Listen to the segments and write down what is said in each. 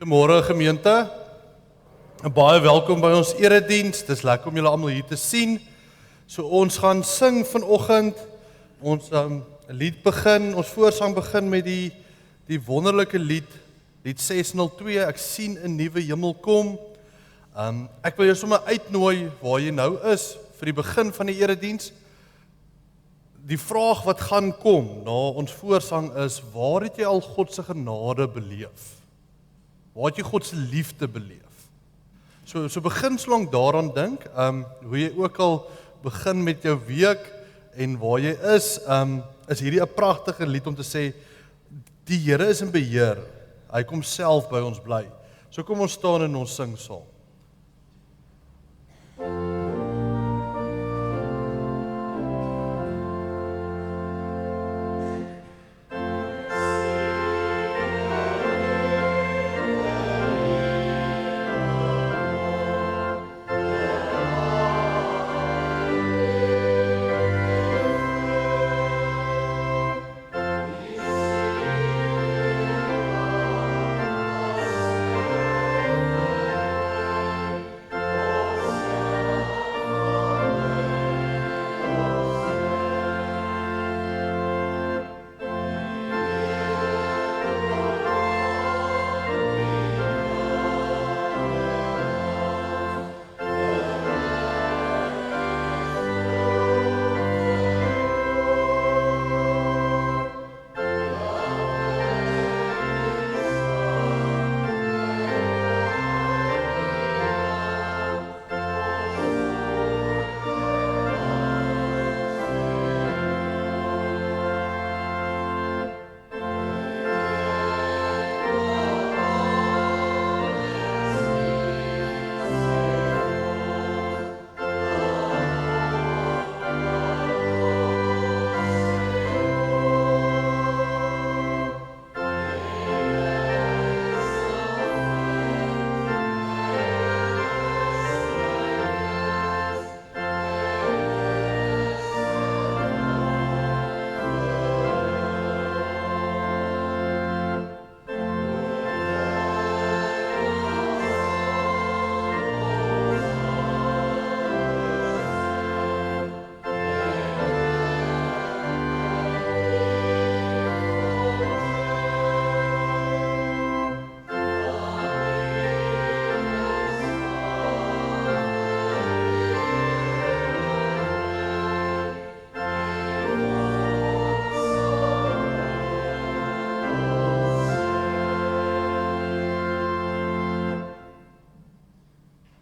Goeiemôre gemeente. Baie welkom by ons erediens. Dis lekker om julle almal hier te sien. So ons gaan sing vanoggend. Ons lied begin, ons voorsang begin met die wonderlike lied 602. Ek sien 'n nuwe hemel kom. Ek wil jou sommer uitnooi waar jy nou is vir die begin van die erediens. Die vraag wat gaan kom na ons voorsang is: waar het jy al God se genade beleef? Waar het jy God se liefde beleef? So begin slank daaraan dink, hoe jy ook al begin met jou week en waar jy is hierdie 'n pragtige lied om te sê, die Here is in beheer, hy kom self by ons bly. So kom ons staan en ons sing saam.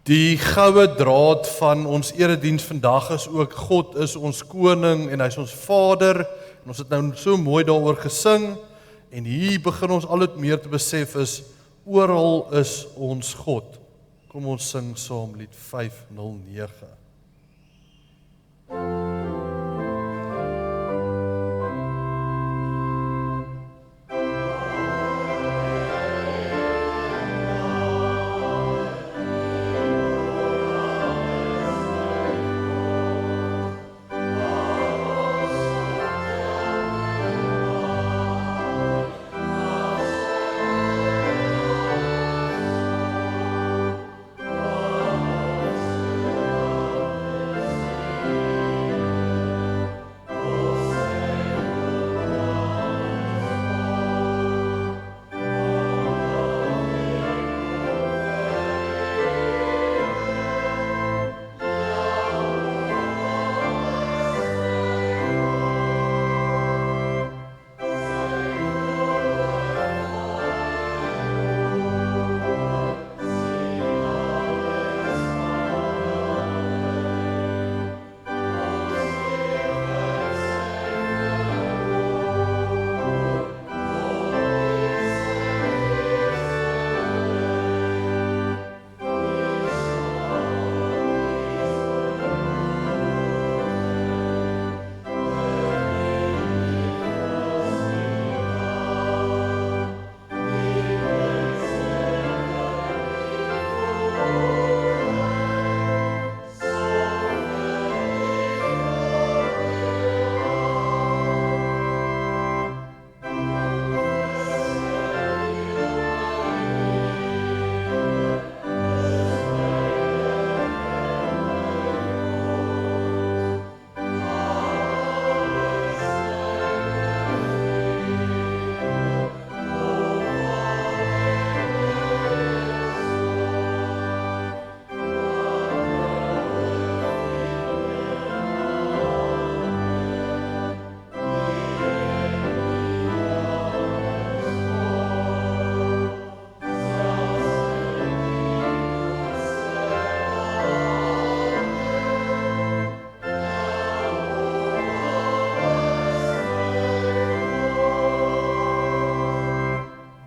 Die goue draad van ons erediens vandag is ook God is ons koning en hy is ons Vader. En ons het nou so mooi daaroor gesing en hier begin ons al hoe meer te besef is oral is ons God. Kom ons sing saam lied 509.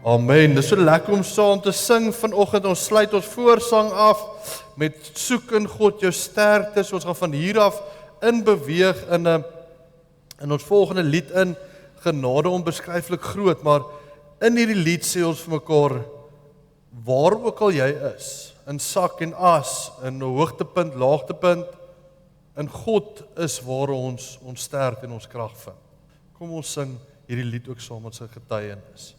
Amen. Dis so lekker om saam te sing vanoggend. Ons sluit ons voorsang af met soek in God jou sterktes. Ons gaan van hier af in beweeg in ons volgende lied in genade onbeskryflik groot, maar in hierdie lied sê ons vir mekaar waar ook al jy is, in sak en as, in 'n hoogtepunt, laagtepunt, in God is waar ons sterkte en ons krag vind. Kom ons sing hierdie lied ook saam met sy getuienis.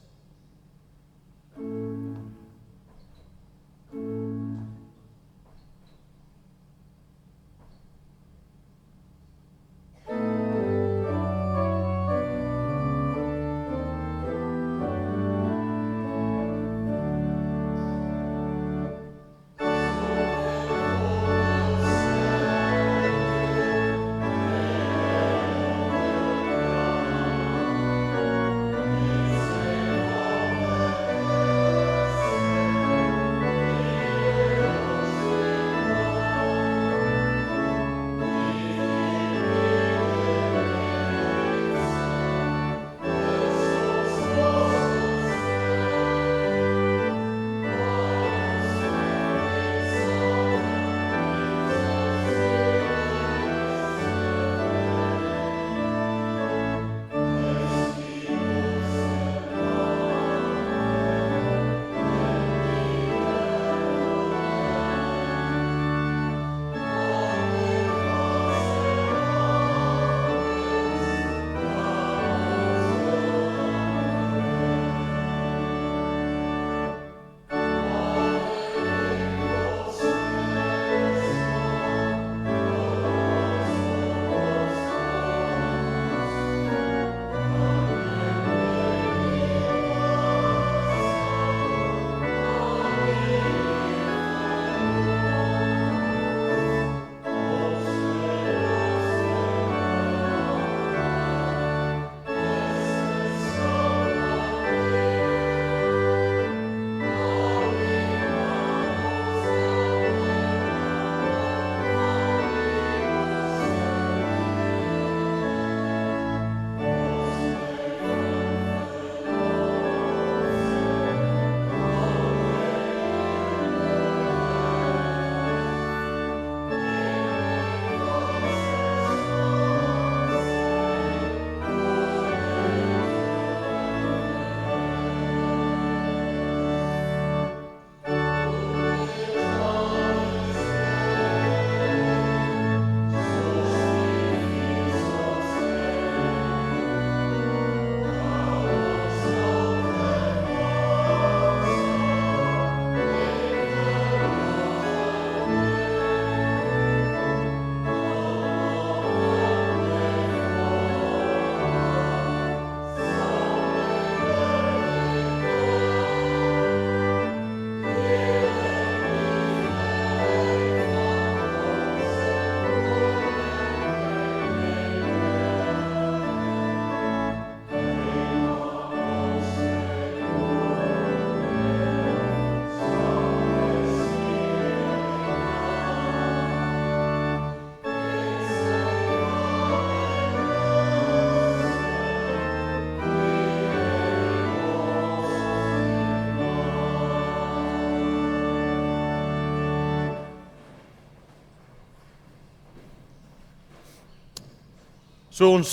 So ons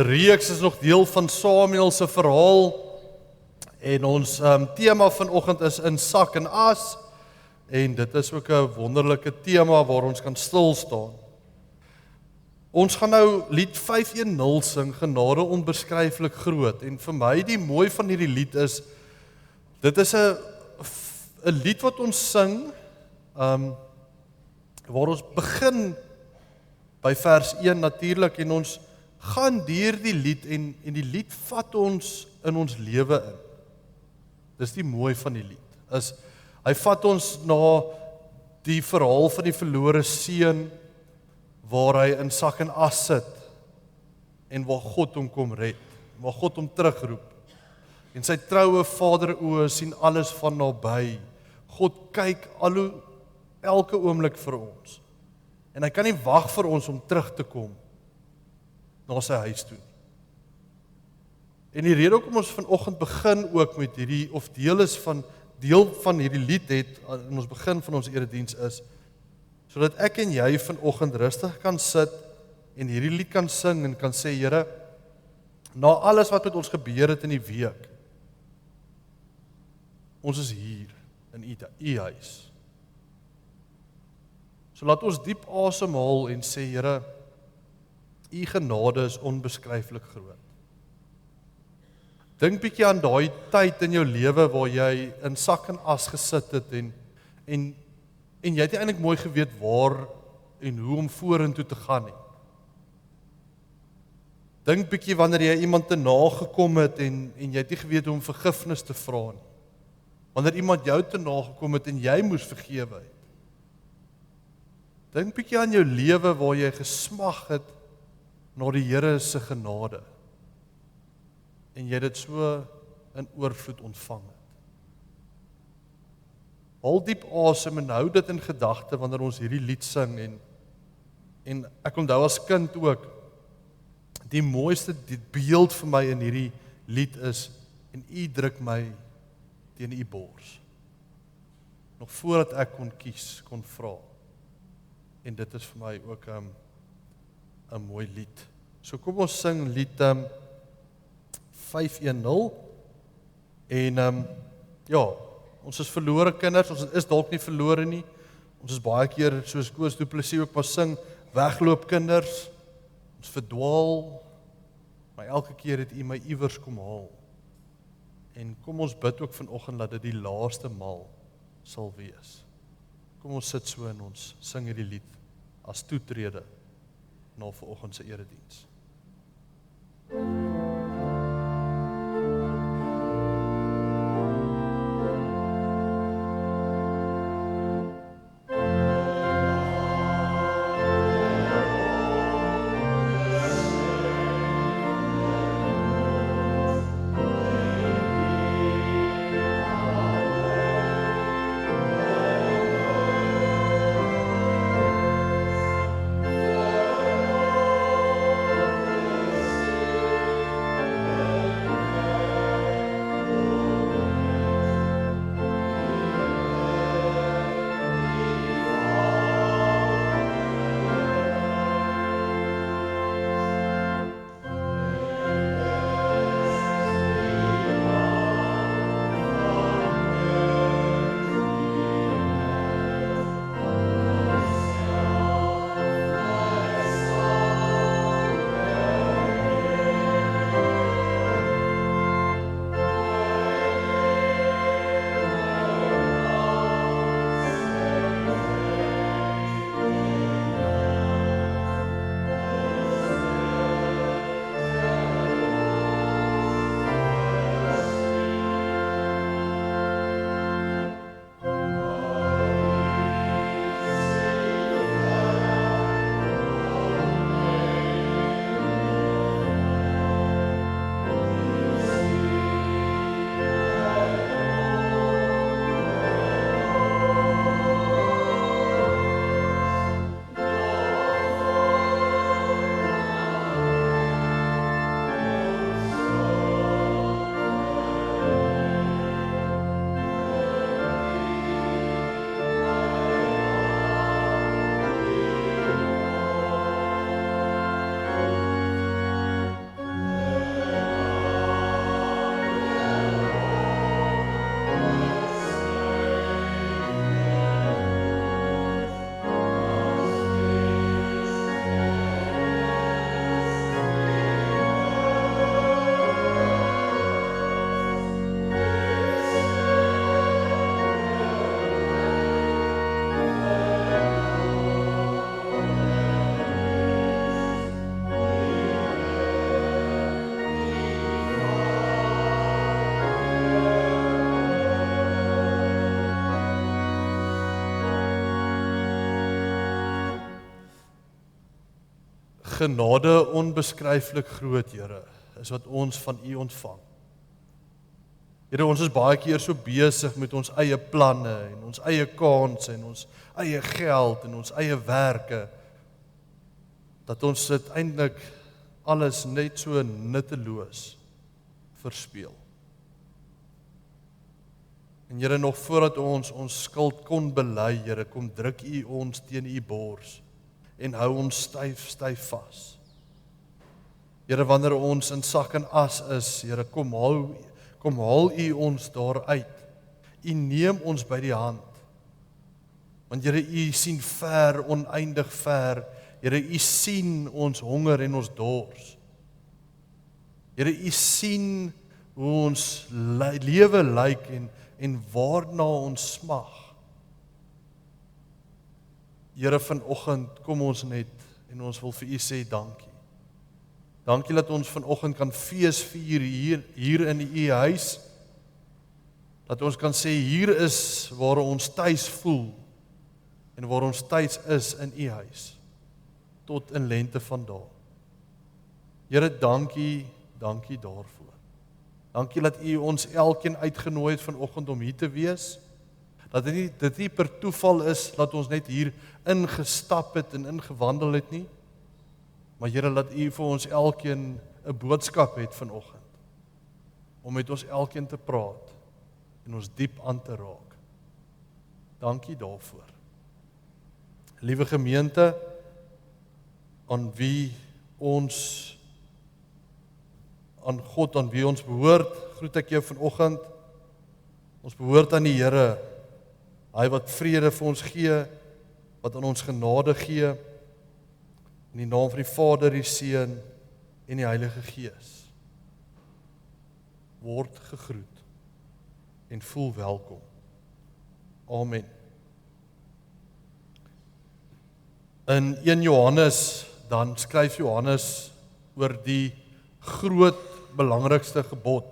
reeks is nog deel van Samuel se verhaal en ons tema vanoggend is in sak en as en dit is ook 'n wonderlike tema waar ons kan stil staan. Ons gaan nou lied 510 sing, genade onbeskryflik groot, en vir my die mooi van hierdie lied is dit is 'n lied wat ons sing waar ons begin by vers 1 natuurlik en ons gaan deur die lied en die lied vat ons in ons lewe in. Dis die mooi van die lied. Hy vat ons na die verhaal van die verlore seun waar hy in sak en as sit en waar God hom kom red, waar God hom terugroep. En sy troue vaderoë sien alles van naby. God kyk elke oomblik vir ons. En hy kan nie wag vir ons om terug te kom na sy huis toe. En die rede hoekom ons vanoggend begin ook met hierdie, of deel van hierdie lied het, in ons begin van ons erediens is, sodat ek en jy vanoggend rustig kan sit, en hierdie lied kan sing, en kan sê, Here, na alles wat met ons gebeur het in die week, ons is hier, in u huis. So laat ons diep asemhaal en sê, Here, u genade is onbeskryflik groot. Dink bietjie aan daai tyd in jou lewe waar jy in sak en as gesit het en jy het nie eintlik mooi geweet waar en hoe om vorentoe te gaan nie. Dink bietjie wanneer jy iemand te nagekom het en jy het nie geweet hoe om vergifnis te vra nie. Wanneer iemand jou te nagekom het en jy moes vergewe het. Dink bietjie aan jou lewe waar jy gesmag het na die Here se genade. En jy dit so in oorvloed ontvang het. Haal diep asem en hou dit in gedagte wanneer ons hierdie lied sing en ek onthou as kind ook, die mooiste beeld vir my in hierdie lied is, en u druk my teen u bors. Nog voordat ek kon kies, kon vra. En dit is vir my ook 'n mooi lied. So kom ons sing lied 510 en ja, ons is verlore kinders, ons is dalk nie verlore nie. Ons is baie keer soos Koos Du Plessis ook maar sing, wegloop kinders. Ons verdwaal, maar elke keer het u my iewers kom haal. En kom ons bid ook vanoggend dat dit die laaste maal sal wees. Kom ons sit so en ons sing hierdie lied as toetrede na vanoggend se erediens. Genade onbeskryflik groot, Here, is wat ons van U ontvang. Here, ons is baie keer so besig met ons eie planne en ons eie kansse en ons eie geld en ons eie werke, dat ons dit eintlik alles net so nutteloos verspeel. En Here, nog voordat ons skuld kon bely, Here, kom druk U ons teen U bors en hou ons styf vas. Here, wanneer ons in sak en as is, Here, kom haal U ons daar uit. U neem ons by die hand. Want Here, U sien ver, oneindig ver. Here, U sien ons honger en ons dors. Here, U sien hoe ons lewe lyk en waarna ons smag. Here, vanoggend kom ons net en ons wil vir U sê dankie. Dankie dat ons vanoggend kan feesvier hier in U huis. Dat ons kan sê hier is waar ons tuis voel en waar ons tuis is in U huis tot in lente van dae. Here, dankie daarvoor. Dankie dat U ons elkeen uitgenooi het vanoggend om hier te wees. Dat dit nie per toeval is dat ons net hier ingestap het en ingewandel het nie. Maar Here, laat U vir ons elkeen 'n boodskap het vanoggend om met ons elkeen te praat en ons diep aan te raak. Dankie daarvoor. Liewe gemeente, aan God aan wie ons behoort, groet ek jou vanoggend. Ons behoort aan die Here, hy wat vrede vir ons gee, wat aan ons genade gee, in die naam van die Vader, die Seun en die Heilige Gees. Word gegroet en voel welkom. Amen. In 1 Johannes, dan skryf Johannes oor die groot belangrikste gebod.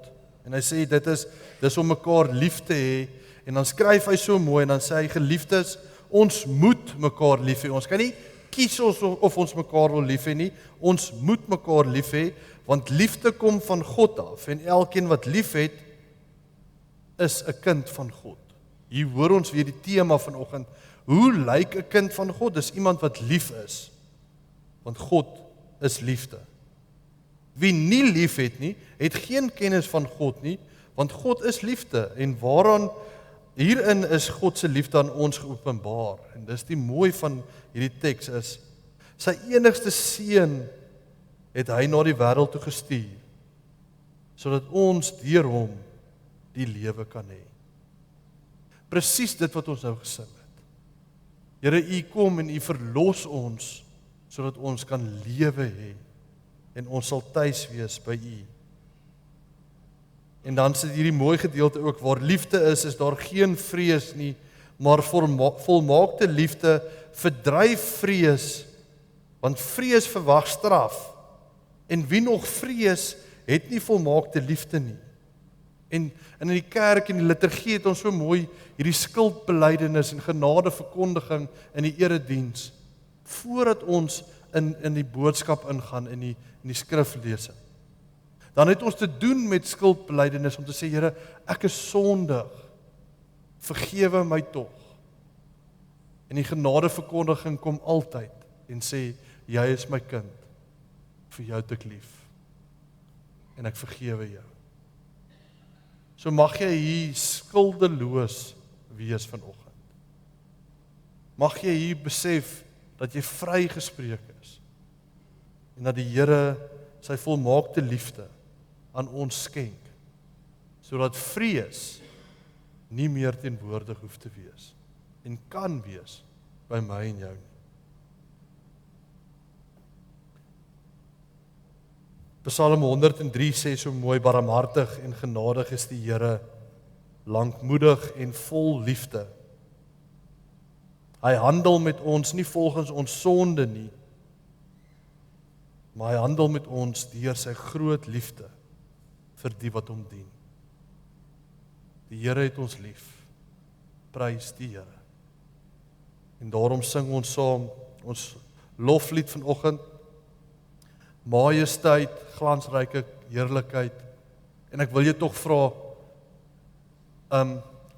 En hy sê dis om mekaar lief te hê, en dan skryf hy so mooi en dan sê hy, geliefdes, ons moet mekaar lief hê. Ons kan nie kies of ons mekaar wil lief hê nie. Ons moet mekaar lief hê, want liefde kom van God af en elkeen wat lief het is 'n kind van God. Hier hoor ons weer die tema vanoggend. Hoe lyk 'n kind van God? Dis iemand wat lief is. Want God is liefde. Wie nie lief het nie, het geen kennis van God nie, want God is liefde. En hierin is God se liefde aan ons geopenbaar. En dis die mooi van hierdie teks is, sy enigste seun het hy na die wêreld toe gestuur, sodat ons deur hom die lewe kan hê. Presies dit wat ons nou gesing het. Here, U kom en U verlos ons, sodat ons kan lewe hê, en ons sal tuis wees by U. En dan sit hierdie mooi gedeelte ook, waar liefde is daar geen vrees nie, maar volmaakte liefde verdryf vrees, want vrees verwag straf, en wie nog vrees, het nie volmaakte liefde nie. En in die kerk en die liturgie het ons so mooi hierdie skuldbelydenis en genadeverkondiging in die erediens, voordat ons in die boodskap ingaan, in die skriflesing. Dan het ons te doen met skuldbelydenis om te sê, Here, ek is sondig, vergewe my tog. En die genadeverkondiging kom altyd en sê, jy is my kind, vir jou te lief, en ek vergewe jou. So mag jy hier skuldeloos wees vanoggend. Mag jy hier besef dat jy vrygespreek is, en dat die Here sy volmaakte liefde aan ons skenk, sodat vrees nie meer teenwoordig hoef te wees, en kan wees by my en jou nie. Psalm 103 sê so mooi, barmhartig en genadig is die Here, lankmoedig en vol liefde. Hy handel met ons nie volgens ons sonde nie, maar hy handel met ons deur sy groot liefde vir die wat hom dien. Die Here het ons lief. Prys die Here. En daarom sing ons saam ons loflied vanoggend. Majesteit, glansryke heerlikheid. En ek wil jou tog vra,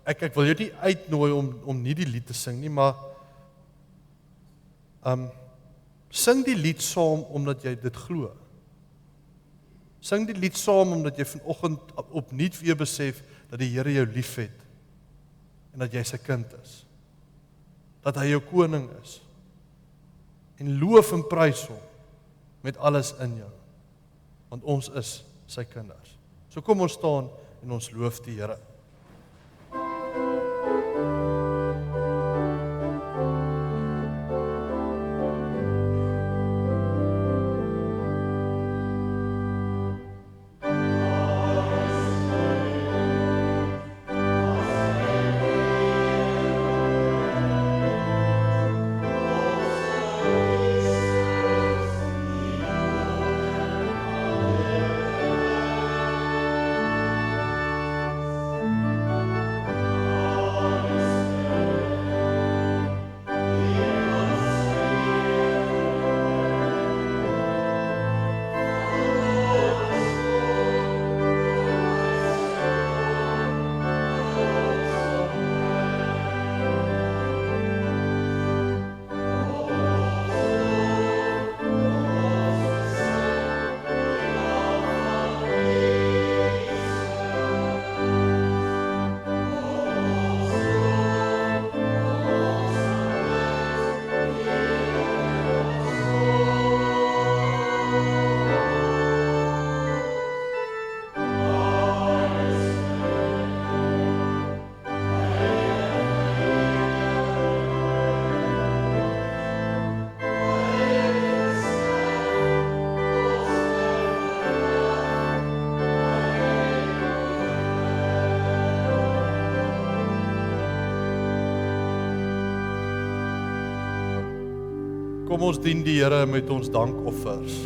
ek wil jou nie uitnooi om nie die lied te sing nie, maar sing die lied saam omdat jy dit glo. Sing die lied saam omdat jy vanoggend opnuut weer besef dat die Here jou liefhet en dat jy sy kind is. Dat hy jou koning is. En loof en prys hom met alles in jou. Want ons is sy kinders. So kom ons staan en ons loof die Here. Kom ons dien die Here met ons dankoffers.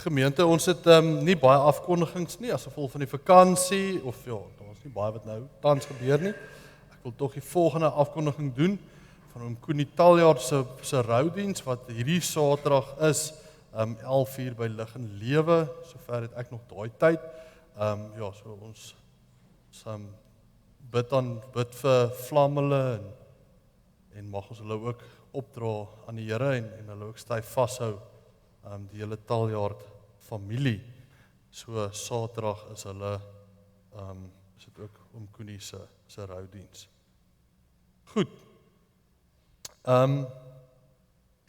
Gemeente, ons het nie baie afkondigings nie as gevolg van die vakansie of ja, daar is nie baie wat nou tans gebeur nie. Ek wil tog die volgende afkondiging doen van oom Koenie Taljaard se roudiens wat hierdie Saterdag is, 11:00 by Lig en Lewe, sover het ek nog daai tyd. Ja, so ons bid vir Vlammele en mag ons hulle ook opdra aan die Here en hulle ook styf vashou. Die hele Taljaard familie. So Saterdag is hulle is dit ook oom Koenie se roudiens. Goed.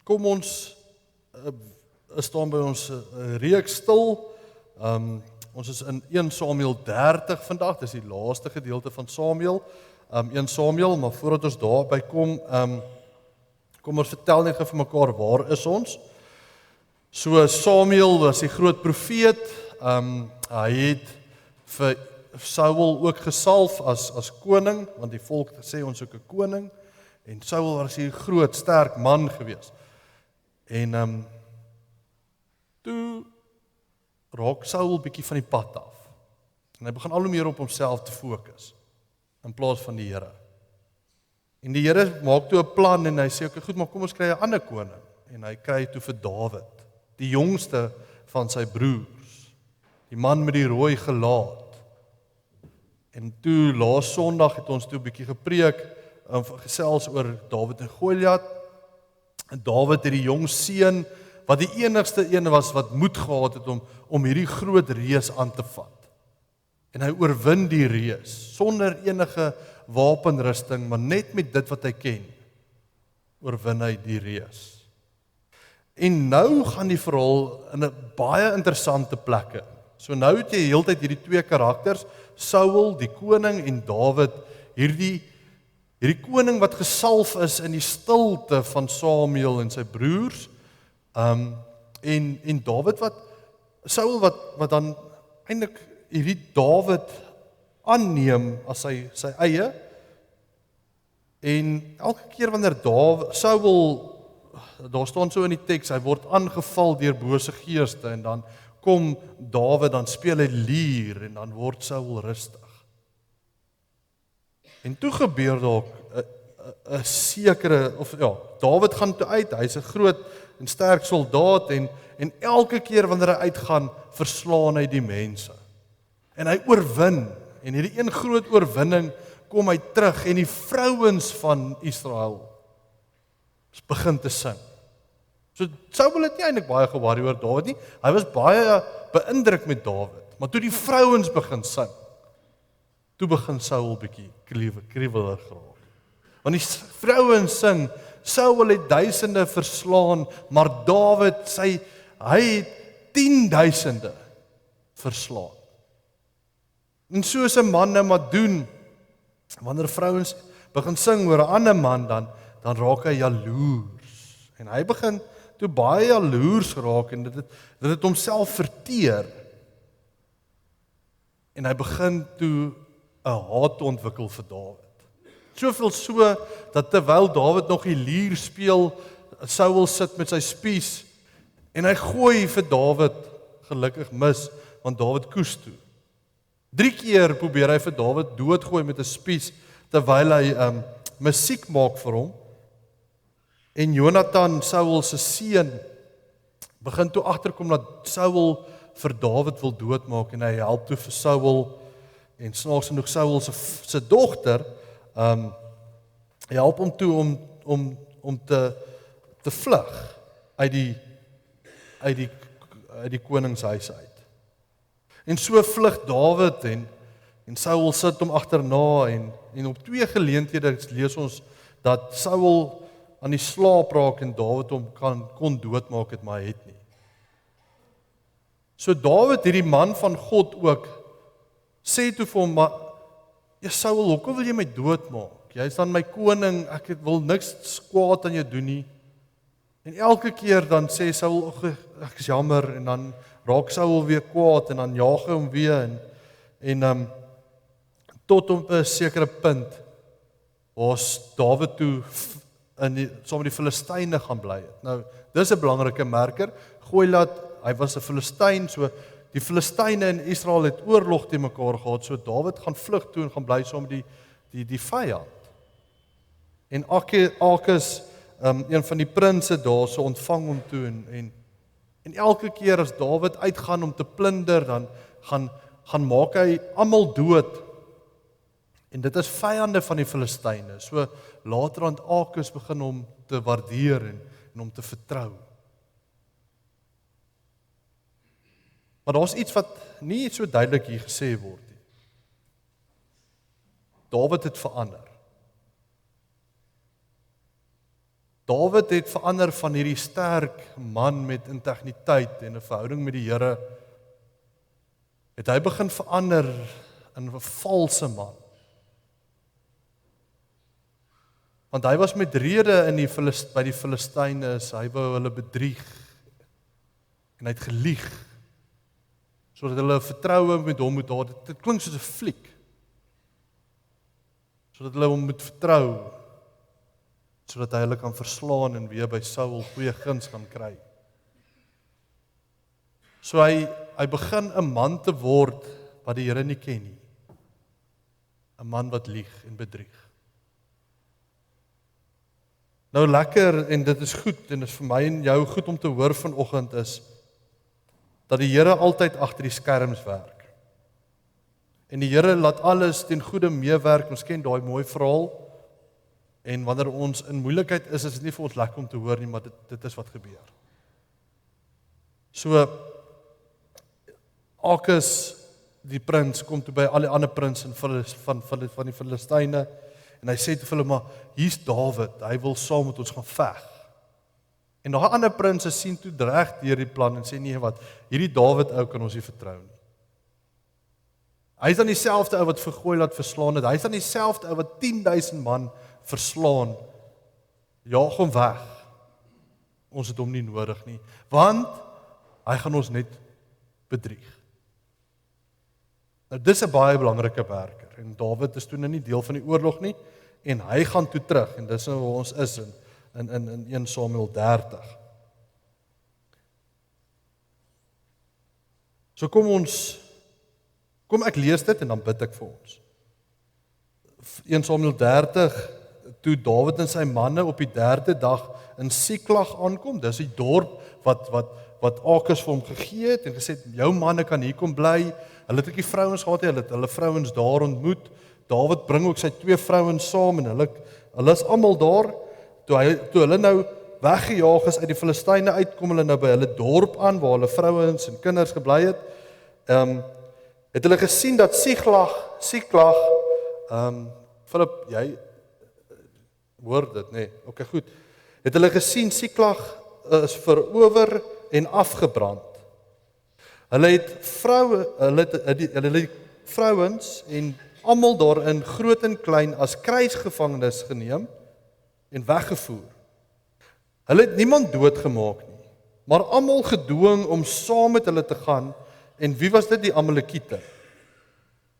Kom ons staan by ons reeks stil. Ons is in 1 Samuel 30 vandag, dis die laaste gedeelte van Samuel, 1 Samuel, maar voordat ons daarby kom, kom ons vertel net vir mekaar, waar is ons? So Samuel was die groot profeet, hy het vir Saul ook gesalf as koning, want die volk sê ons ook 'n koning, en Saul was 'n groot, sterk man gewees. En toe raak Saul bietjie van die pad af. En hy begin al hoe meer op homself te fokus, in plaas van die Here. En die Here maak toe 'n plan en hy sê, okay, goed, maar kom ons kry 'n ander koning. En hy kry toe vir Dawid, die jongste van sy broers, die man met die rooi gelaat. En toe, laas Sondag het ons toe 'n bietjie gepreek, gesels oor Dawid en Goliat. En Dawid het die jong seun, wat die enigste een was wat moed gehad het om hierdie groot reus aan te vat. En hy oorwin die reus, sonder enige wapenrusting, maar net met dit wat hy ken, oorwin hy die reus. En nou gaan die verhaal in 'n baie interessante plekke. So nou het jy heeltyd hierdie twee karakters, Saul, die koning, en Dawid, hierdie koning wat gesalf is in die stilte van Samuel en sy broers, en Dawid Saul wat dan eintlik hierdie Dawid aanneem as sy eie, en elke keer wanneer Saul, daar staan so in die teks, hy word aangeval deur bose geeste, en dan kom Dawid, dan speel hy lier, en dan word Saul rustig. En toe gebeur daar 'n sekere, Dawid gaan toe uit, hy's 'n groot en sterk soldaat, en elke keer wanneer hy uitgaan, verslaan hy die mense. En hy oorwin, en hierdie een groot oorwinning, kom hy terug, en die vrouens van Israel begin te sing. So Saul het nie eintlik baie geworry oor Dawid nie, hy was baie beïndruk met Dawid, maar toe die vrouens begin sing, toe begin Saul bietjie kriewelig geraak. Want die vrouens sing, Saul het duisende verslaan, maar Dawid, hy het 10.000 verslaan. En soos 'n man nou maar doen, wanneer vrouens begin sing oor 'n ander man, dan raak hy jaloers. En hy begin toe baie jaloers raak, en dit het homself verteer. En hy begin toe 'n haat ontwikkel vir Dawid. Soveel so, dat terwyl Dawid nog die lier speel, Saul sit met sy spies, en hy gooi vir Dawid, gelukkig mis, want Dawid koes toe. 3 keer probeer hy vir Dawid doodgooi met 'n spies, terwyl hy musiek maak vir hom. En Jonathan, Saul se seun, begin toe agterkom dat Saul vir Dawid wil doodmaak, en hy help toe vir Saul, en snaaks genoeg Saul se dogter, help hom toe om te vlug uit die koningshuis uit. En so vlug Dawid, en Saul sit hom agterna, en op 2 geleenthede lees ons dat Saul aan die slaap raak, en Dawid hom kon doodmaak het, maar hy het nie. So Dawid, hierdie man van God ook, sê toe vir hom, maar Saul, hoekom wil jy my doodmaak? Jy is dan my koning, ek wil niks kwaad aan jou doen nie. En elke keer dan sê Saul, ek is jammer, en dan raak Saul weer kwaad, en dan jaag hy hom weer, en tot op 'n sekere punt, was Dawid toe saam met die Filistyne gaan bly het. Nou, dis 'n belangrike merker, Goliat, hy was 'n Filistyn, so die Filistyne en Israel het oorlog teen mekaar gehad, so Dawid gaan vlug toe en gaan bly saam met die vyand. En Akis, een van die prinse daar, so ontvang hom toe, en elke keer as Dawid uitgaan om te plunder, dan gaan maak hy almal dood. En dit is vyande van die Filistyne. So later aan Akis begin hom te waardeer en hom te vertrou. Maar daar's iets wat nie so duidelik hier gesê word nie. Dawid het verander. Dawid het verander van hierdie sterk man met integriteit en 'n verhouding met die Here, het hy begin verander in 'n valse man. Want hy was met rede in by die Filistyne, hy wou hulle bedrieg en hy het gelieg sodat hulle vertroue met hom moet hê. Dit klink soos 'n fliek. Sodat hulle hom moet vertrou, sodat hy hulle kan verslaan en weer by Saul goeie guns kan kry. So hy begin 'n man te word wat die Here nie ken nie. 'n Man wat lieg en bedrieg. Nou lekker, en dit is goed, en dit is vir my en jou goed om te hoor vanoggend is, dat die Here altyd agter die skerms werk. En die Here laat alles ten goeie meewerk. Ons ken daai mooi verhaal. En wanneer ons in moeilikheid is dit nie vir ons lekker om te hoor nie, maar dit is wat gebeur. So, Akis, die prins, kom toe by al die ander prinse van die Filistyne, en hy sê te hulle, maar hier's Dawid, hy wil saam met ons gaan veg. En daai ander prinse sien toe reg deur die plan en sê, nee wat, hierdie Dawid ou kan ons nie vertrou nie. Hy is dan dieselfde ou wat vergooi laat verslaan het, hy is dan dieselfde ou wat 10,000 man verslaan. Jaag hom weg. Ons het hom nie nodig nie, want hy gaan ons net bedrieg. Nou dis 'n baie belangrike werker, en Dawid is toe nou nie deel van die oorlog nie, en hy gaan toe terug, en dis nou waar ons is in 1 Samuel 30. So kom ek lees dit en dan bid ek vir ons. 1 Samuel 30, toe Dawid en sy manne op die 3de dag in Siklag aankom, dis die dorp wat Akis vir hom gegee het en gesê, jou manne kan hier kom bly. Hulle het ook die vrouens gehad, hulle het hulle vrouens daar ontmoet. Dawid bring ook sy 2 vrouens saam en hulle is almal daar. Toe hulle nou weggejaag is uit die Filistyne uit, kom hulle nou by hulle dorp aan waar hulle vrouens en kinders gebly het. Het hulle gesien dat Siklag, Philip, jy hoor dit, nee, okay, goed. Het hulle gesien Siklag is verower en afgebrand. Hulle het vrouens en almal daarin, groot en klein, as krygsgevangenes geneem en weggevoer. Hulle het niemand doodgemaak nie, maar almal gedwing om saam met hulle te gaan. En wie was dit? Die Amalekiete.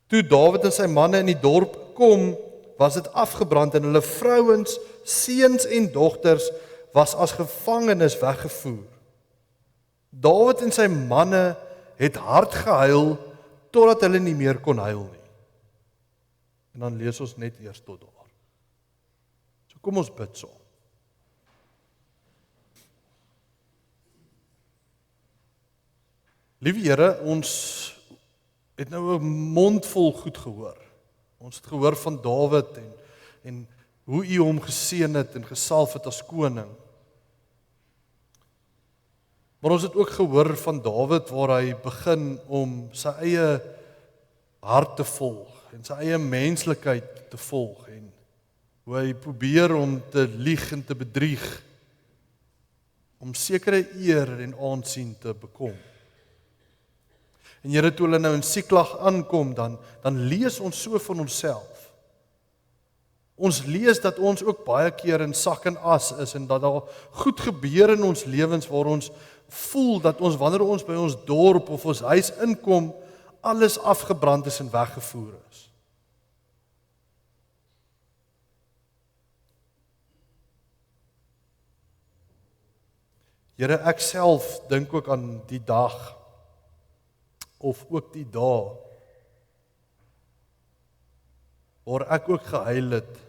Toe Dawid en sy manne in die dorp kom, was dit afgebrand en hulle vrouens, seuns en dogters was as gevangenes weggevoer. Dawid en sy manne het hard gehuil totdat hulle nie meer kon huil nie. En dan lees ons net eers tot daar. So kom ons bid saam. Liewe Here, ons het nou 'n mondvol goed gehoor. Ons het gehoor van Dawid en hoe U hom geseën het en gesalf het as koning. Maar ons het ook gehoor van Dawid waar hy begin om sy eie hart te volg en sy eie menslikheid te volg en hoe hy probeer om te lieg en te bedrieg om sekere eer en aansien te bekom. En Here, toe hulle nou in Siklag aankom, dan lees ons so van onsself. Ons lees dat ons ook baie keer in sak en as is en dat daar goed gebeur in ons lewens waar ons voel dat ons, wanneer ons by ons dorp of ons huis inkom, alles afgebrand is en weggevoer is. Here, ek self dink ook aan die dag of ook die dae waar ek ook gehuil het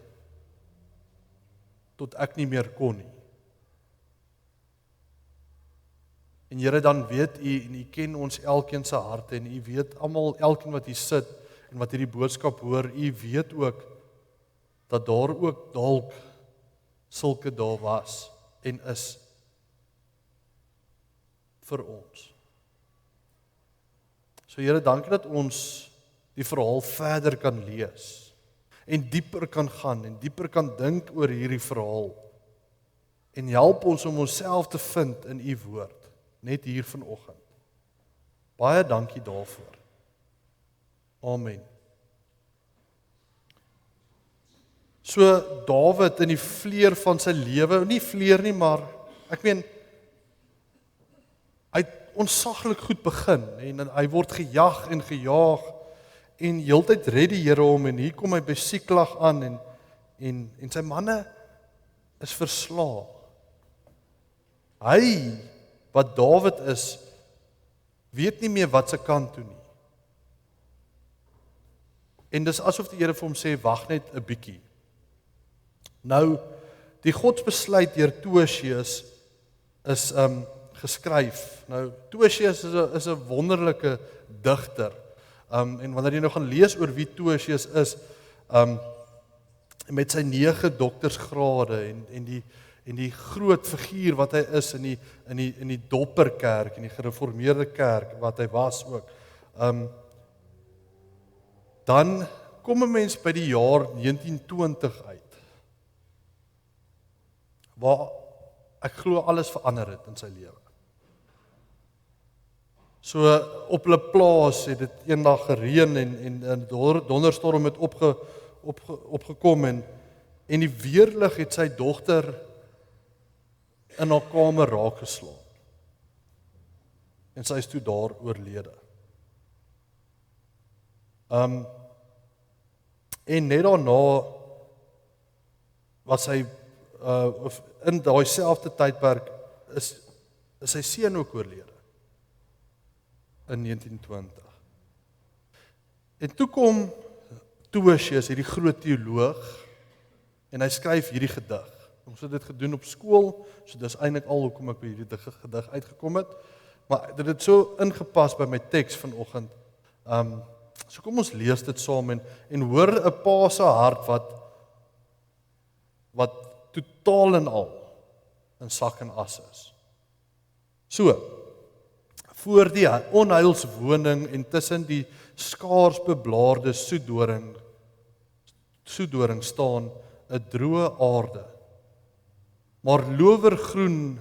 tot ek nie meer kon nie. En Here, dan weet U en U ken ons elkeen se harte en U weet almal, elkeen wat hier sit en wat hierdie boodskap hoor, U weet ook dat daar ook dalk sulke dae was en is vir ons. So Here, dankie dat ons die verhaal verder kan lees en dieper kan gaan en dieper kan dink oor hierdie verhaal en help ons om onsself te vind in U woord, net hier vanoggend. Baie dankie daarvoor. Amen. So Dawid in die vleur van sy lewe, nie vleur nie, maar ek meen, hy het ontsaglik goed begin en hy word gejag en gejaag en heeltyd red die Here hom en hier kom hy by Siklag aan en sy manne is verslae. Hy wat Dawid is, weet nie meer wat sy kant toe nie. En dis asof die Here vir hom sê, wag net 'n bietjie. Nou, die godsbesluit deur Toesius is geskryf. Nou, Toesius is 'n wonderlike digter. En wanneer jy nou gaan lees oor wie Toesius is, met sy 9 doktorsgrade en die groot figuur wat hy is in die Dopperkerk, in die gereformeerde kerk wat hy was ook. Dan kom 'n mens by die jaar 1920 uit, waar ek glo alles verander het in sy lewe. So op hulle plaas het dit eendag gereën en 'n donderstorm het opgekom en die weerlig het sy dogter in haar kamer raak geslaan. En sy is toe daar oorlede. En net daarna was hy in daai selfde tydperk is sy seun ook oorlede in 1920. En toe kom Toesius, hierdie groot teoloog, en hy skryf hierdie gedig. Ons het dit gedoen op skool, so dis eintlik al hoekom ek by hierdie gedig uitgekom het, maar dit het so ingepas by my teks vanoggend. So kom ons lees dit saam en hoor 'n pa se hart wat totaal en al in sak en as is. So, voor die onheilswoning en tussen die skaars beblaarde soedoring staan 'n droë aarde, maar lowergroen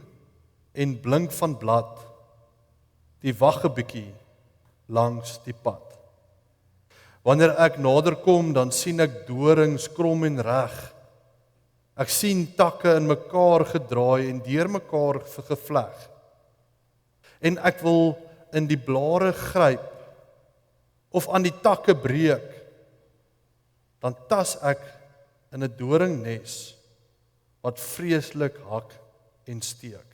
en blink van blad, die wag 'n bietjie langs die pad. Wanneer ek nader kom, dan sien ek dorings krom en reg. Ek sien takke in mekaar gedraai en deur mekaar gevleg. En ek wil in die blare gryp of aan die takke breek, dan tas ek in 'n doringnes wat vreeslik hak en steek.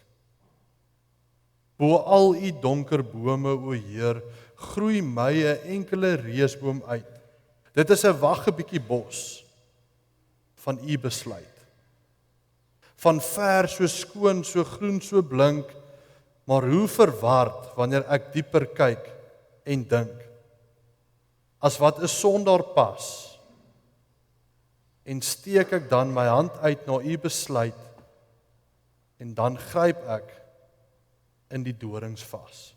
Bo al u donker bome, o Heer, groei my 'n enkele reusboom uit. Dit is 'n wag 'n bietjie bos van u besluit. Van ver so skoon, so groen, so blink, maar hoe verward wanneer ek dieper kyk en dink. As wat 'n sondaar pas, en steek ek dan my hand uit na u besluit, en dan gryp ek in die dorings vas.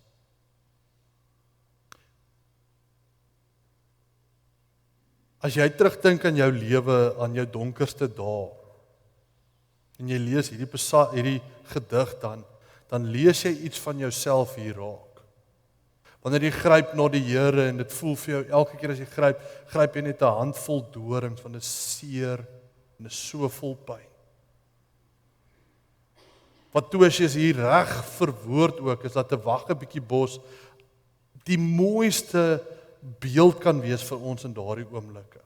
As jy terugdink aan jou lewe, aan jou donkerste dae, en jy lees hierdie gedig dan lees jy iets van jouself hier raak. Wanneer jy gryp na die Here en dit voel vir jou, elke keer as jy gryp jy net 'n handvol dorings, want dit is seer en dit is so vol pyn. Wat Toesius hier reg verwoord ook, is dat 'n wag 'n bietjie bos die mooiste beeld kan wees vir ons in daardie oomblikke.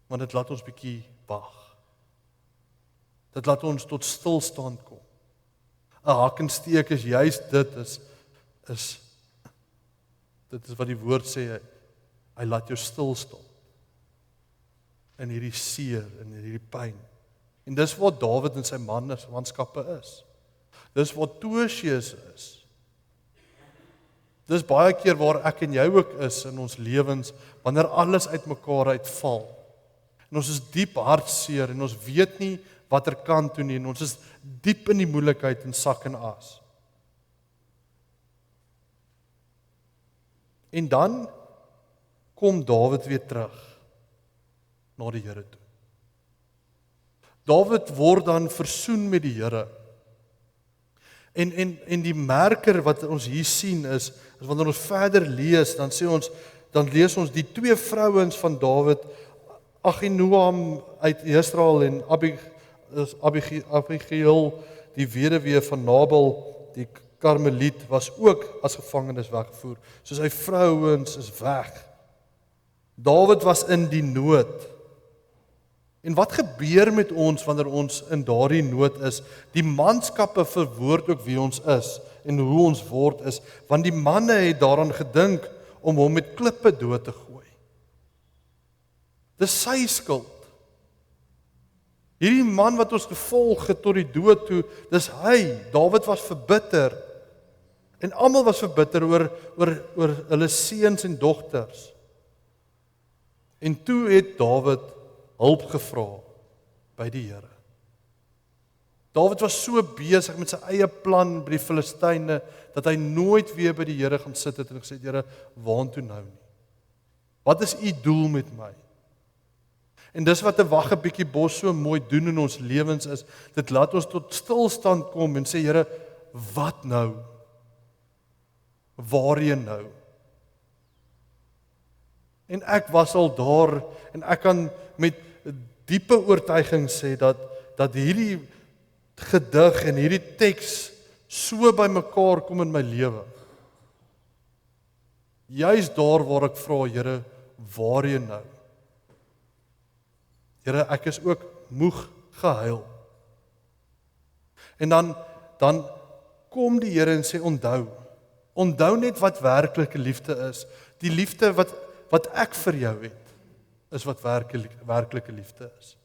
Want dit laat ons bietjie wag. Dit laat ons tot stilstand kom. 'n Hak en steek is juis dit is wat die woord sê, hy laat jou stil staan in hierdie seer, in hierdie pyn. En dis wat Dawid en sy manskappe is. Dis wat Toesius is. Dis baie keer waar ek en jy ook is in ons lewens, wanneer alles uitmekaar uitval. En ons is diep hartseer en ons weet nie watter kant toe nie, en ons is diep in die moeilikheid en sak en as. En dan kom Dawid weer terug na die Here toe. Dawid word dan versoen met die Here. En die merker wat ons hier sien is wanneer ons verder lees, dan lees ons die twee vrouens van Dawid, Ahinoam uit Israel en Abigail, die weduwee van Nabal, die Karmeliet, was ook as gevangenes weggevoer. So sy vrouens is weg. Dawid was in die nood. En wat gebeur met ons wanneer ons in daardie nood is? Die manskappe verwoord ook wie ons is en hoe ons word is, want die manne het daaraan gedink om hom met klippe dood te gooi. Dis sy skuld. Hierdie man wat ons gevolg het tot die dood toe, dis hy. Dawid was verbitter. En almal was verbitter oor hulle seuns en dogters. En toe het Dawid hulp gevra by die Here. Dawid was so besig met sy eie plan by die Filistyne, dat hy nooit weer by die Here gaan sit het en gesê, Here, waartoe nou nie? Wat is u doel met my? En dis wat 'n wagge bietjie bos so mooi doen in ons lewens is, dit laat ons tot stilstand kom en sê, Here, wat nou? Waarheen nou? En ek was al daar, en ek kan met diepe oortuiging sê, dat hierdie gedig en hierdie teks so by mekaar kom in my lewe. Juist daar waar ek vra, Here, waarheen nou? Here, ek is ook moeg gehuil. En dan kom die Here en sê, onthou net wat werklike liefde is. Die liefde wat ek vir jou het, is wat werklike liefde is.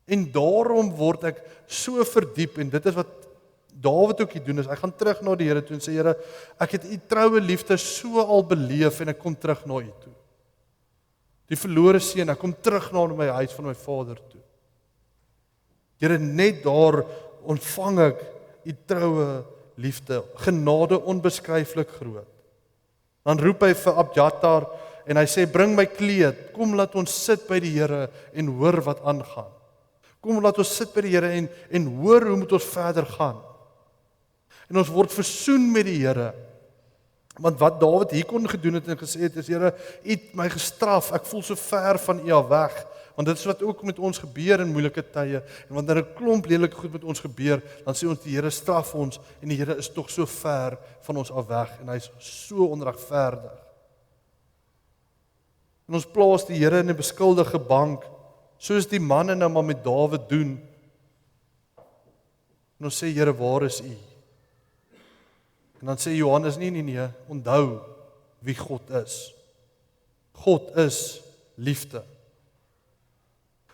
En daarom word ek so verdiep, en dit is wat Dawid ook hier doen, is hy gaan terug na die Here toe en sê, Here, ek het u troue liefde so al beleef, en ek kom terug na u toe. Die verlore seun, ek kom terug na my huis van my vader toe. Here, net daar ontvang ek u troue liefde, genade onbeskryflik groot. Dan roep hy vir Abjatar, en hy sê, bring my kleed, kom laat ons sit by die Here en hoor wat aangaan. Kom laat ons sit by die Here en hoor hoe moet ons verder gaan. En ons word versoen met die Here. Want wat Dawid hier kon gedoen het en gesê het is, Here, u het my gestraf, ek voel so ver van u af weg. Want dit is wat ook met ons gebeur in moeilike tye. En wanneer 'n klomp lelike goed met ons gebeur, dan sê ons die Here straf ons en die Here is tog so ver van ons af weg en hy is so onregverdig. En ons plaas die Here in 'n beskuldige bank, soos die manne nou maar met Dawid doen. En ons sê, Here, waar is u? En dan sê Johannes, nee, onthou wie God is. God is liefde.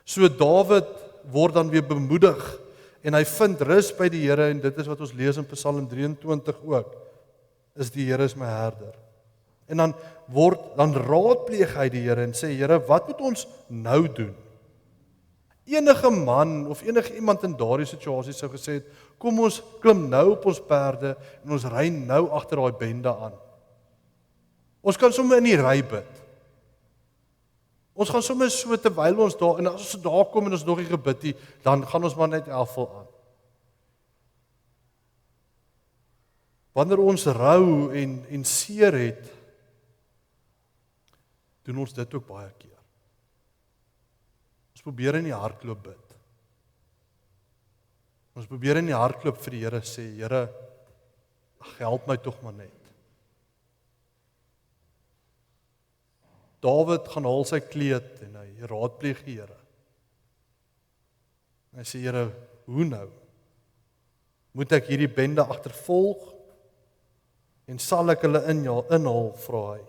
So Dawid word dan weer bemoedig en hy vind rus by die Here, en dit is wat ons lees in Psalm 23 ook, is die Here is my herder. En dan raadpleeg hy die Here en sê, Here, wat moet ons nou doen? Enige man of enige iemand in daardie situasie sou gesê het, kom ons klim nou op ons perde en ons ry nou agter daai bende aan. Ons kan sommer in die ry bid. Ons gaan sommer so terwyl ons daar, en as ons daar kom en ons nog nie gebid nie, dan gaan ons maar net 11 aan. Wanneer ons rou en seer het, doen ons dit ook baie keer. Ons probeer in die hardloop bid. Ons probeer in die hardloop vir die Here sê, Here, help my tog maar net. Dawid gaan haal sy kleed en hy raadpleeg die Here. En hy sê, Here, hoe nou? Moet ek hierdie bende agtervolg? En sal ek hulle inhaal, vra hy.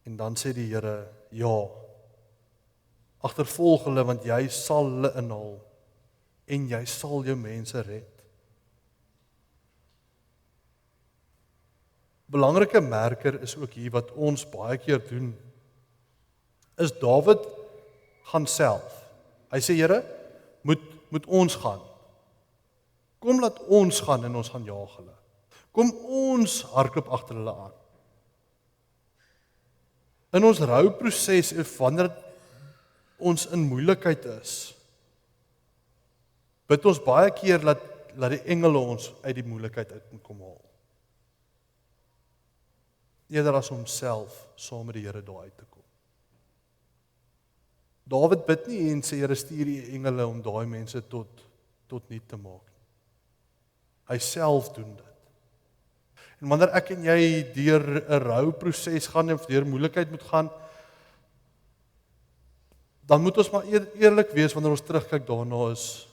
En dan sê die Here, ja, agtervolg hulle, want jy sal hulle inhaal, en jy sal jou mense red. Belangrike merker is ook hier wat ons baie keer doen, is Dawid gaan self. Hy sê, Here, moet ons gaan. Kom laat ons gaan en ons gaan jaag hulle. Kom ons hardloop agter hulle aan. In ons rouproses, wanneer ons in moeilikheid is, bid ons baie keer dat die engele ons uit die moeilikheid uit moet kom haal. Eerder as homself saam met die Here daar uit te kom. Dawid bid nie en sê Here stuur die engele om daai mense tot niet te maak. Hy self doen dit. En wanneer ek en jy deur 'n rouproses gaan of deur moeilikheid moet gaan, dan moet ons maar eerlik wees wanneer ons terugkyk daarna is,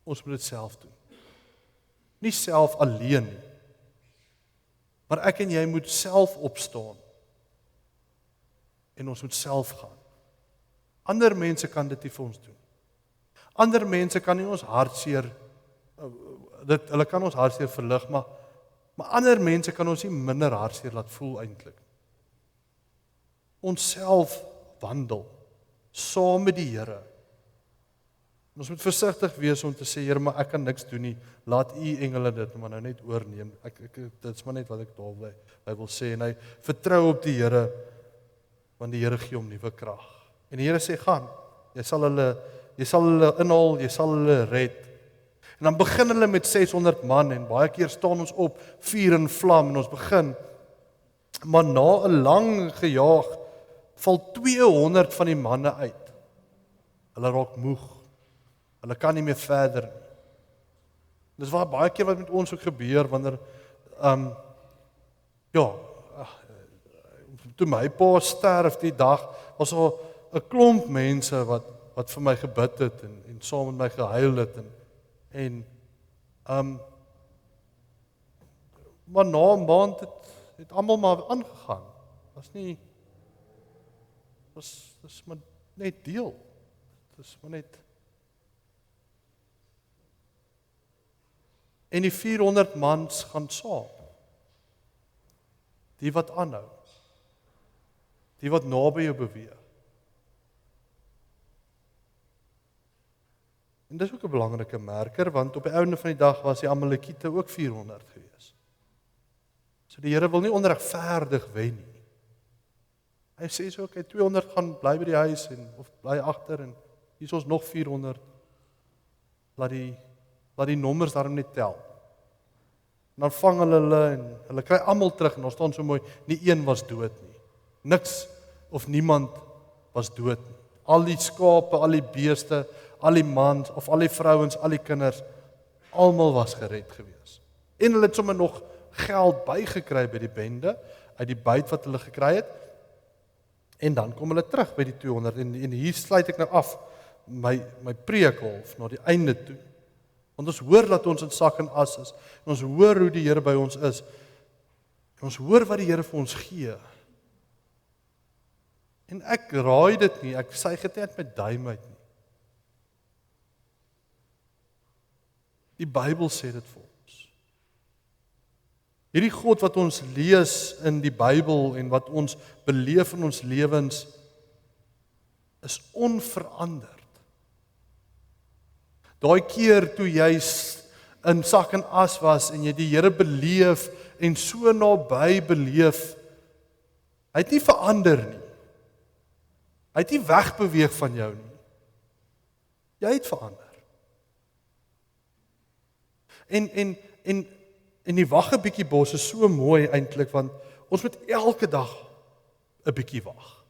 ons moet dit self doen. Nie self alleen nie. Maar ek en jy moet self opstaan. En ons moet self gaan. Ander mense kan dit nie vir ons doen. Ander mense kan nie ons hartseer, hulle kan ons hartseer verlig, maar ander mense kan ons nie minder hartseer laat voel eintlik. Ons self wandel, saam met die Here. Ons moet versigtig wees om te sê, Here, maar ek kan niks doen nie, laat u engele dit maar nou net oorneem. Dit is maar net wat ek daarby wil sê, en hy vertrou op die Here, want die Here gee hom nuwe krag. En die Here sê, gaan, jy sal hulle inhaal, jy sal hulle red. En dan begin hulle met 600 man, en baie keer staan ons op, vuur en vlam, en ons begin, maar na 'n lang gejaag, val 200 van die manne uit. Hulle raak moeg. Hulle kan nie meer verder nie. Dis waar baie keer wat met ons ook gebeur, wanneer, toe my pa sterf die dag, was al 'n klomp mense wat vir my gebid het, en saam met my gehuil het, maar na 'n maand het almal maar aangegaan. Dis maar net deel. Dis maar net. En die 400 mans gaan saam. Die wat aanhou. Die wat naby jou beweeg. En dis ook 'n belangrike merker, want op die einde van die dag was die Amalekiete ook 400 gewees. So die Here wil nie onregverdig wen nie. Hy sê so, okay, 200 gaan bly by die huis, of bly agter, en hier is ons nog 400. Laat die nommers daarom net tel. En dan vang hulle, en hulle kry almal terug, en ons staan so mooi, nie een was dood nie. Niks of niemand was dood nie. Al die skape, al die beeste, al die mans, of al die vrouens, al die kinders, almal was gered gewees. En hulle het sommer nog geld bygekry by die bende, uit die byt wat hulle gekry het, en dan kom hulle terug by die 200, en hier sluit ek nou af, my preek half, na die einde toe. Want ons hoor dat ons in sak en as is, en ons hoor hoe die Here by ons is, en ons hoor wat die Here vir ons gee. En ek raai dit nie, ek sê dit net met duim uit nie. Die Bybel sê dit vir ons. Hierdie God wat ons lees in die Bybel en wat ons beleef in ons lewens, is onveranderd. Daai keer toe jy in sak en as was en jy die Here beleef en so naby beleef, hy het nie verander nie. Hy het nie wegbeweeg van jou nie. Jy het verander. En die wag 'n bietjie bos is so mooi eintlik, want ons moet elke dag 'n bietjie wag.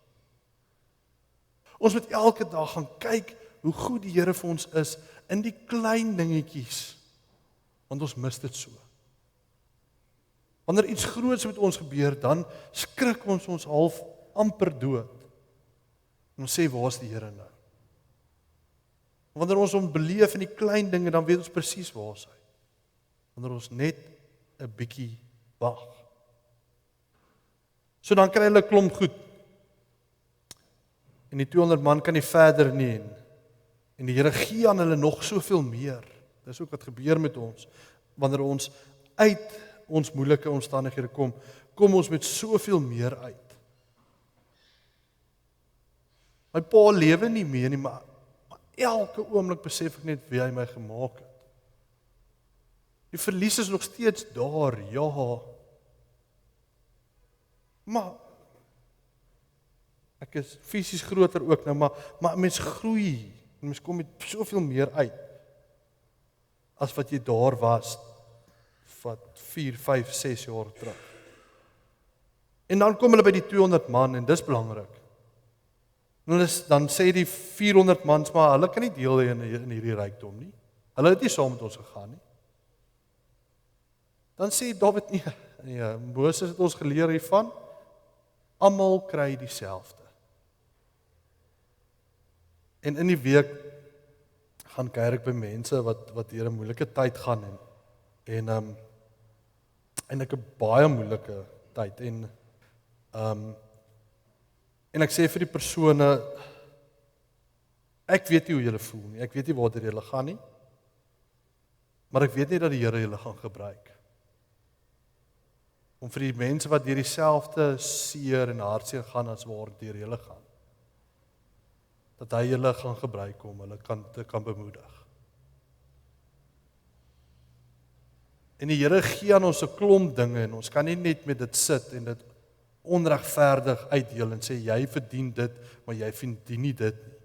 Ons moet elke dag gaan kyk hoe goed die Here vir ons is in die klein dingetjies, want ons mis dit so. Wanneer iets groots met ons gebeur, dan skrik ons half amper dood. En ons sê, waar is die Here nou? Wanneer ons hom beleef in die klein dinge, dan weet ons presies waar is hy. Wanneer ons net 'n bietjie wag. So dan kry hulle 'n klomp goed. En die 200 man kan nie verder nie. En die Here gee aan hulle nog soveel meer. Dis ook wat gebeur met ons. Wanneer ons uit ons moeilike omstandighede kom ons met soveel meer uit. My pa lewe nie meer nie, maar elke oomblik besef ek net wie hy my gemaak het. Die verlies is nog steeds daar, ja. Maar ek is fisies groter ook nou, maar mens groei En mens kom met soveel meer uit as wat jy daar was wat 4, 5, 6 jaar terug. En dan kom hulle by die 200 man en dis belangrik. En dan sê die 400 mans, maar hulle kan nie deel hê in hierdie rykdom nie. Hulle het nie saam met ons gegaan nie. Dan sê Dawid nee, Moses het ons geleer hiervan, almal kry dieselfde. En in die week gaan kuier ek by mense wat deur 'n moeilike tyd gaan en ek 'n baie moeilike tyd en ek sê vir die persone, ek weet nie hoe julle voel nie, ek weet nie waartoe julle gaan nie, maar ek weet nie dat die Here julle gaan gebruik om vir die mense wat deur dieselfde seer en hartseer gaan as waardeur julle gaan, dat hy julle gaan gebruik om hulle te kan bemoedig. En die Here gee aan ons 'n klomp dinge en ons kan nie net met dit sit en dit onregverdig uitdeel en sê jy verdien dit, maar jy verdien nie dit nie.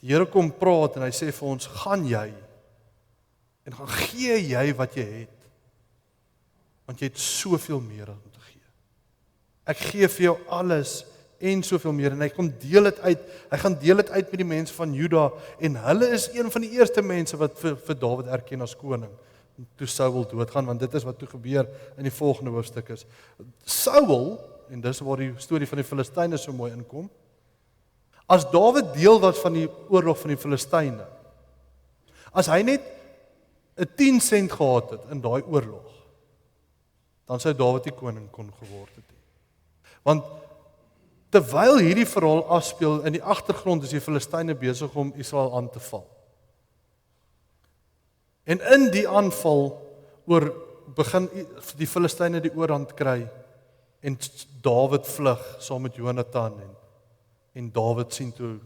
Die Here kom praat en hy sê vir ons, gaan jy en gaan gee jy wat jy het, want jy het soveel meer om te gee. Ek gee vir jou alles en soveel meer, en hy gaan deel dit uit met die mense van Juda, en hulle is een van die eerste mense wat vir Dawid erken as koning, toe Saul doodgaan, want dit is wat toe gebeur in die volgende hoofstuk is. Saul, en dis waar die storie van die Filistyne so mooi inkom, as Dawid deel was van die oorlog van die Filistyne, as hy net 'n 10 sent gehad het in daai oorlog, dan sou Dawid die koning kon geword het. Want terwyl hierdie verhaal afspeel, in die agtergrond is die Filistyne besig om Israel aan te val. En in die aanval begin die Filistyne die oorhand kry en Dawid vlug saam met Jonatan en Dawid sien toe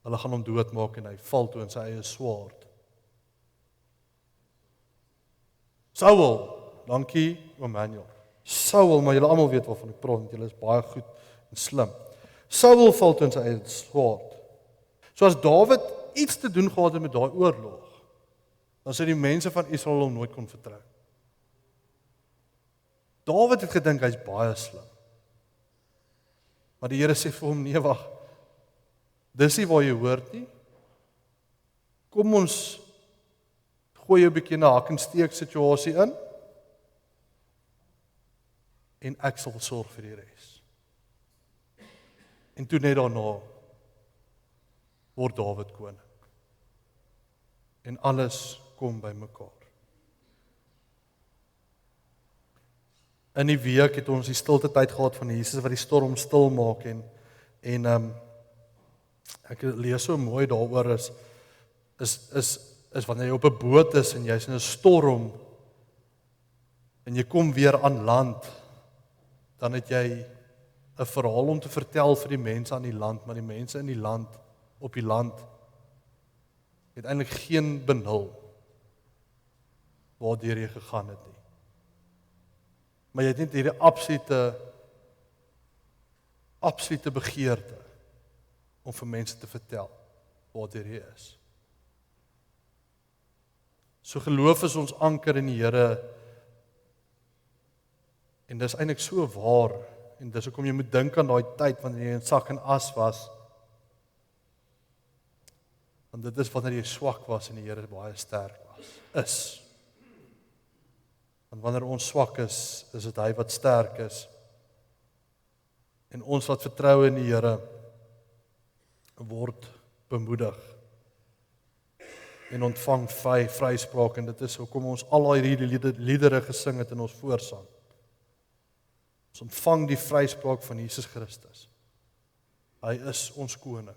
hulle gaan hom doodmaak en hy val toe in sy eie swaard. Saul, dankie Emmanuel. Saul, maar julle almal weet waarvan ek praat, want julle is baie goed en slim. Saul val toe in sy eie swaard. So as Dawid iets te doen gehad het met daai oorlog, dan sou die mense van Israel hom nooit kon vertrou. Dawid het gedink hy's baie slim. Maar die Here sê vir hom, nee wag, dis nie waar jy hoort nie. Kom ons gooi jou 'n bietjie 'n hak en steek situasie in, en ek sal sorg vir die res. En toe net daarna word Dawid koning. En alles kom by mekaar. In die week het ons die stilte tyd gehad van Jesus wat die storm stil maak en ek lees so mooi daaroor is wanneer jy op 'n boot is en jy's in 'n storm en jy kom weer aan land, dan het jy 'n verhaal om te vertel vir die mense aan die land, maar die mense in die land, op die land, het eintlik geen benul waardeur jy gegaan het nie. Maar jy het net hierdie absolute begeerte om vir mense te vertel waardeur jy is. So geloof is ons anker in die Here, en dis eintlik so waar, en dis hoekom jy moet dink aan daai tyd wanneer jy in sak en as was, want dit is wanneer jy swak was en die Here baie sterk is. Want wanneer ons swak is dit hy wat sterk is, en ons wat vertrou in die Here word bemoedig en ontvang vryspraak, en dit is hoekom ons al hierdie liedere gesing het in ons voorsang. Ons ontvang die vryspraak van Jesus Christus. Hy is ons koning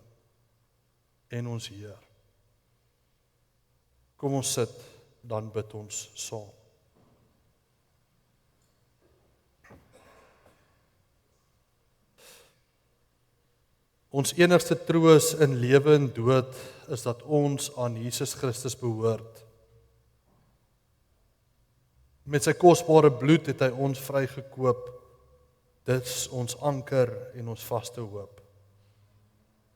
en ons Heer. Kom ons sit, dan bid ons saam. Ons enigste troos in lewe en dood is dat ons aan Jesus Christus behoort. Met sy kosbare bloed het hy ons vrygekoop. Dit is ons anker en ons vaste hoop.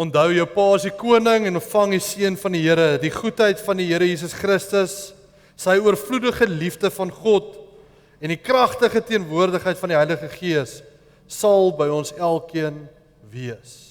Onthou jou pa is die koning en ontvang die seën van die Here, die goedheid van die Here Jesus Christus, sy oorvloedige liefde van God en die kragtige teenwoordigheid van die Heilige Gees sal by ons elkeen wees.